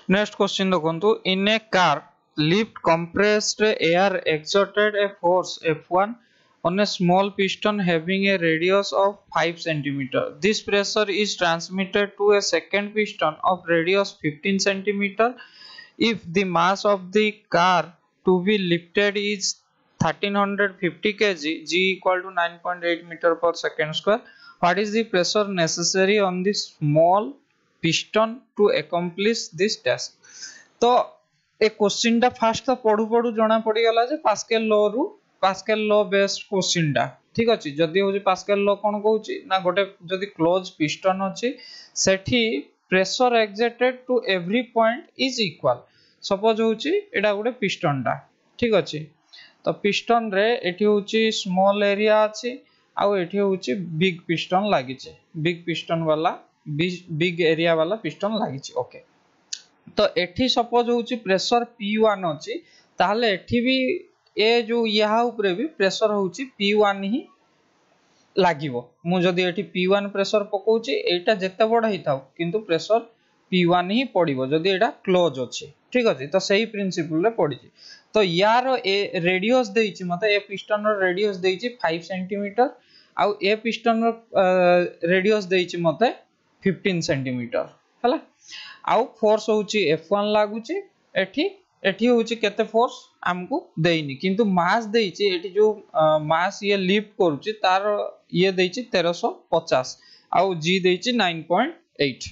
Next question देखो इन ए car lift compressed air exerted a force F1 on a small piston having a radius of 5 cm. This pressure is transmitted to a second piston of radius 15 cm. If the mass of the car to be lifted is 1350 kg, G equal to 9.8 meter per second square, what is the pressure necessary on the small piston to accomplish this task? तो ए question टा fast तो पढ़ू पढ़ू जना पड़ी गला जे pascal law based question टा ठीक अछि जदी हो जे पास्कल लॉ कोन कहूची ना गोटे जदी क्लोज पिस्टन अछि सेठी pressure exerted to every point is equal suppose होची एडा गोटे पिस्टन टा ठीक अछि तो पिस्टन रे एठी होची स्मॉल एरिया अछि आ एठी होची बिग पिस्टन लागि छे बिग पिस्टन वाला बिग एरिया वाला पिस्टन लागि छे ओके तो एठी सपोज होची प्रेशर P1 अछि ताहले एठी भी ए जो यहा ऊपर भी प्रेशर होची P1 ही लागिवो मु जदी एठी P1 प्रेशर पकोची एटा जत्ते बड हिताउ किंतु प्रेशर P1 ही पडिवो जदी एटा क्लोज अछि ठीक अछि तो सही प्रिंसिपल रे पडिची तो यार ए रेडियस देइची मते ए पिस्टन रो रेडियस देइची 5 सेंटीमीटर आ ए पिस्टन रो रेडियस देइची मते 15 सेंटीमीटर हला आउ फोर्स होची F1 लागुची एठी होची केते फोर्स हमकु देइनी किंतु मास देइची एठी जो मास ये लिफ्ट करूची तार ये देइची 1350 आउ G देइची 9.8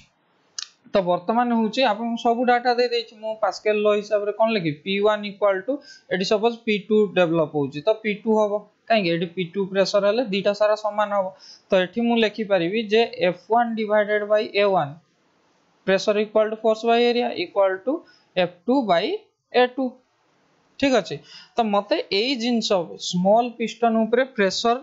तो वर्तमान होची आपन सब डाटा दे देइची मो पास्कल लॉ हिसाब रे कोन लिखि P1 इक्वल टू एठी सपोज P2 डेवलप होची तो P2 हबो काहे एठी P2 प्रेशर हले दीटा सारा समान हबो तो एठी मु लिखि परिबी जे F1 divided by A1 pressure equal to force by area equal to F2 by A2 ठीक अछि तो मते एई जिंस स्मॉल पिस्टन ऊपर प्रेशर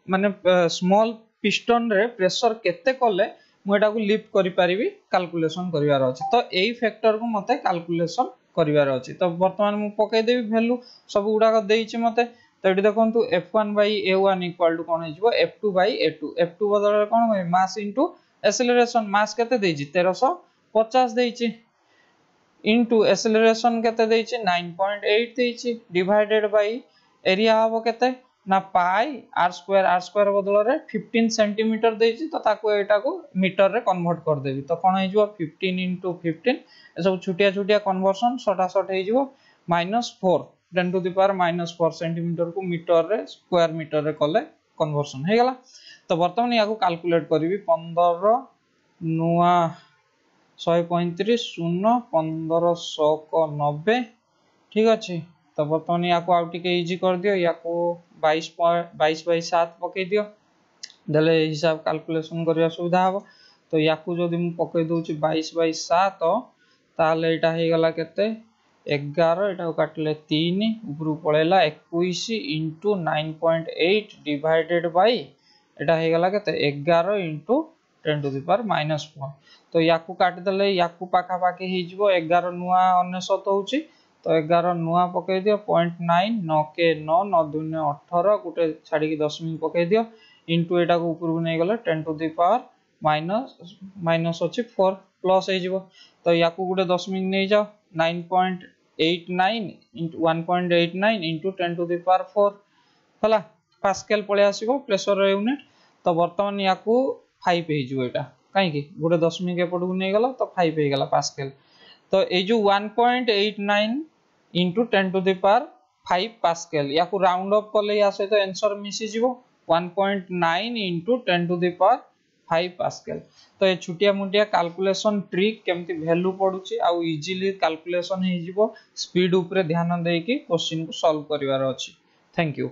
माने स्मॉल पिस्टन रे प्रेशर केते कोले मु एटा को लिफ्ट करि परिबी कैलकुलेशन करिवार अछि तो एई फैक्टर को मते कैलकुलेशन करिवार अछि तो वर्तमान मु पकै देबी वैल्यू सब गुडा को देइछि मते तो एटी देखंतु F1 by A1 equal to कोन हिजबो F2 बाय A2 F2 बदल रे कोन होय मास इनटू एक्सेलरेशन मास केते देइछि 1350 देइछि इनटू एक्सेलरेशन केते देइछि 9.8 देइछि डिवाइडेड बाय एरिया हबो केते ना पाई r स्क्वायर बदल रे 15 सेंटीमीटर देइछि तो ताको एटा को मीटर रे कन्वर्ट कर देबी तो कोन हिजबो 15 * 15 ए सब छुटिया छुटिया कन्वर्सन सटा सट हिजबो -4 10 टू द पावर -4 सेंटीमीटर को मीटर रे स्क्वायर मीटर रे कले कन्वर्सन हे गेला तो वर्तमान याको कैलकुलेट करबी 15 नुआ 135 0 1590 ठीक अछि तो वर्तमान याको आउट के इजी कर दियो याको 22 बाय 7 पके दियो देले हिसाब कैलकुलेशन करिया सुविधा हबो तो याको जदी मु पके दोची 22 बाय 7 ताले एटा हे गला केते 11 एटा काटले 3 ऊपर पळेला 21 * 9.8 डिवाइडेड बाय एटा हे गला केते 11 * 10 टू द पावर -4 तो याकू काट दले याकू पाखा पाके हे जिवो 11 नुआ 99 होची तो 11 नुआ पके दियो 0.9 9 के 9 9 2 18 गुटे छाडी की दशमिक पके दियो इनटू एटा को ऊपर नै गले 10 टू द पावर माइनस अछि 4 प्लस हे जिवो तो याकू गुटे दशमिक नै जाओ 9.89 * 1.89 * 10 टू द पावर 4 हला पास्कल पळे आसीबो प्रेशर यूनिट तो वर्तमान याकू 5 हे जिवो एटा काहे कि गुटे दशमिक एपड को नै गला तो 5 हे गला पास्कल तो ए जो 1.89 * 10 टू द पावर 5 पास्कल याकू राउंड अप करले या सहित आंसर मिसी जिवो 1.9 * 10 टू द पावर 5 पास्कल तो ए छुटिया मुटिया कैलकुलेशन ट्रिक केमती वैल्यू पडुची आ इजीली कैलकुलेशन हे जिवो स्पीड ऊपर ध्यान देकी क्वेश्चन को सॉल्व करिवार अछि थैंक यू।